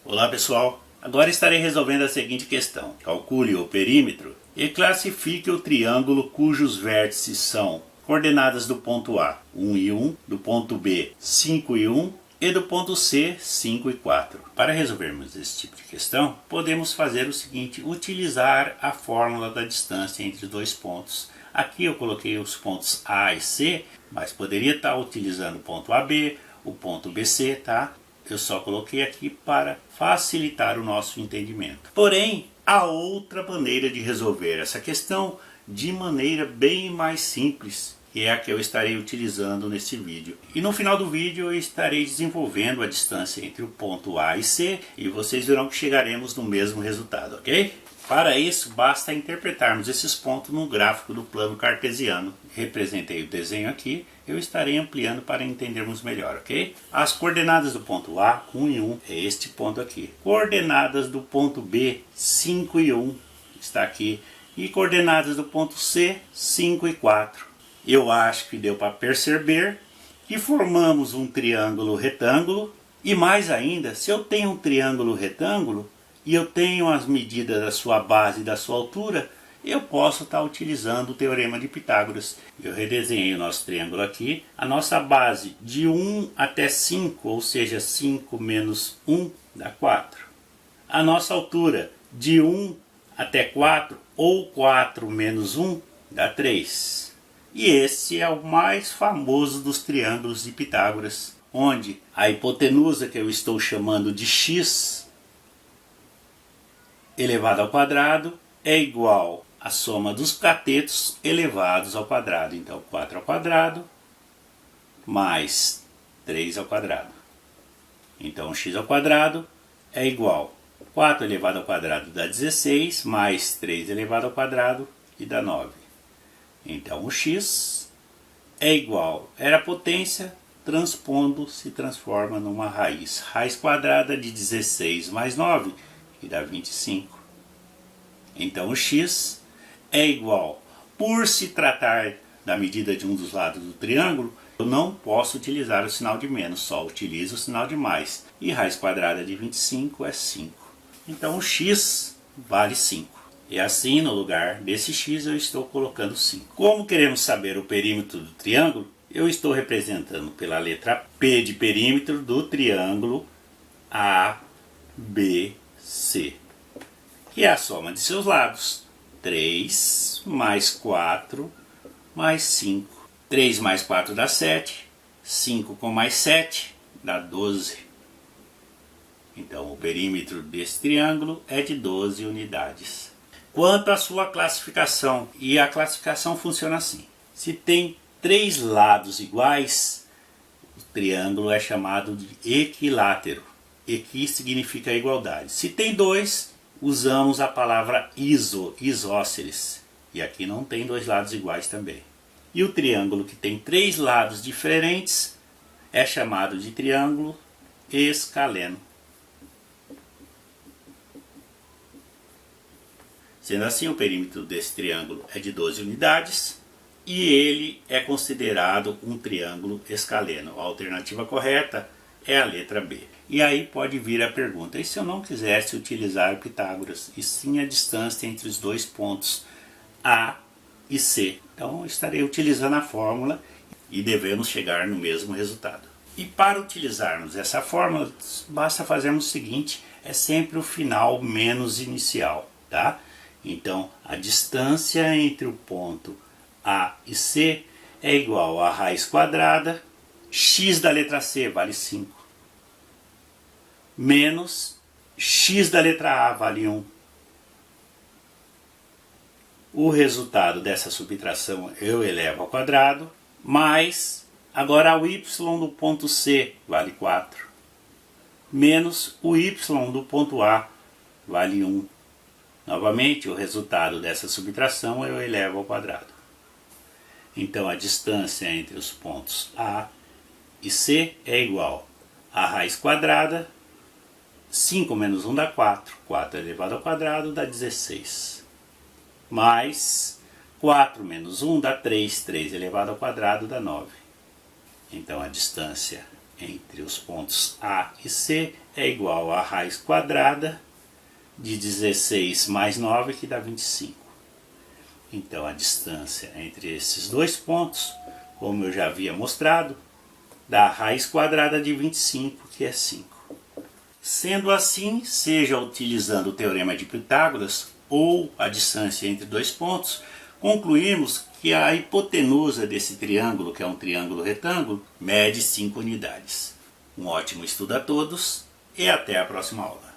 Olá pessoal, agora estarei resolvendo a seguinte questão. Calcule o perímetro e classifique o triângulo cujos vértices são coordenadas do ponto A 1 e 1, do ponto B 5 e 1 e do ponto C 5 e 4. Para resolvermos esse tipo de questão, podemos fazer o seguinte, utilizar a fórmula da distância entre os dois pontos. Aqui eu coloquei os pontos A e C, mas poderia estar utilizando o ponto AB, o ponto BC, tá? Eu só coloquei aqui para facilitar o nosso entendimento. Porém, há outra maneira de resolver essa questão de maneira bem mais simples, que é a que eu estarei utilizando nesse vídeo. E no final do vídeo eu estarei desenvolvendo a distância entre o ponto A e C e vocês verão que chegaremos no mesmo resultado, ok? Para isso, basta interpretarmos esses pontos no gráfico do plano cartesiano. Representei o desenho aqui, eu estarei ampliando para entendermos melhor, ok? As coordenadas do ponto A, 1 e 1, é este ponto aqui. Coordenadas do ponto B, 5 e 1, está aqui. E coordenadas do ponto C, 5 e 4. Eu acho que deu para perceber que formamos um triângulo retângulo. E mais ainda, se eu tenho um triângulo retângulo, e eu tenho as medidas da sua base e da sua altura, eu posso estar utilizando o Teorema de Pitágoras. Eu redesenhei o nosso triângulo aqui. A nossa base de 1 até 5, ou seja, 5 menos 1 dá 4. A nossa altura de 1 até 4, ou 4 menos 1, dá 3. E esse é o mais famoso dos triângulos de Pitágoras, onde a hipotenusa, que eu estou chamando de x, elevado ao quadrado é igual à soma dos catetos elevados ao quadrado. Então 4 ao quadrado mais 3 ao quadrado. Então x ao quadrado é igual a 4 elevado ao quadrado dá 16, mais 3 elevado ao quadrado e dá 9. Então o x é igual, era a potência, transpondo se transforma numa raiz. Raiz quadrada de 16 mais 9, que dá 25. Então o x é igual, por se tratar da medida de um dos lados do triângulo, eu não posso utilizar o sinal de menos, só utilizo o sinal de mais. E raiz quadrada de 25 é 5. Então o x vale 5. E assim, no lugar desse x, eu estou colocando 5. Como queremos saber o perímetro do triângulo, eu estou representando pela letra P de perímetro do triângulo ABC, que é a soma de seus lados. 3 mais 4 mais 5. 3 mais 4 dá 7. 5 com mais 7 dá 12. Então o perímetro desse triângulo é de 12 unidades. Quanto à sua classificação, e a classificação funciona assim. Se tem 3 lados iguais, o triângulo é chamado de equilátero. Equi significa igualdade. Se tem 2, usamos a palavra isósceles. E aqui não tem 2 lados iguais também. E o triângulo que tem 3 lados diferentes é chamado de triângulo escaleno. Sendo assim, o perímetro desse triângulo é de 12 unidades e ele é considerado um triângulo escaleno. A alternativa correta é a letra B. E aí pode vir a pergunta, e se eu não quisesse utilizar Pitágoras, e sim a distância entre os dois pontos A e C? Então estarei utilizando a fórmula e devemos chegar no mesmo resultado. E para utilizarmos essa fórmula, basta fazermos o seguinte, é sempre o final menos inicial, tá? Então a distância entre o ponto A e C é igual a raiz quadrada, x da letra C vale 5, menos x da letra A vale 1. O resultado dessa subtração eu elevo ao quadrado, mais agora o y do ponto C vale 4, menos o y do ponto A vale 1. Novamente, o resultado dessa subtração eu elevo ao quadrado. Então a distância entre os pontos A e C é igual a raiz quadrada, 5 menos 1 dá 4, 4 elevado ao quadrado dá 16, mais 4 menos 1 dá 3, 3 elevado ao quadrado dá 9. Então a distância entre os pontos A e C é igual a raiz quadrada de 16 mais 9, que dá 25. Então a distância entre esses dois pontos, como eu já havia mostrado, dá a raiz quadrada de 25, que é 5. Sendo assim, seja utilizando o teorema de Pitágoras ou a distância entre dois pontos, concluímos que a hipotenusa desse triângulo, que é um triângulo retângulo, mede 5 unidades. Um ótimo estudo a todos e até a próxima aula.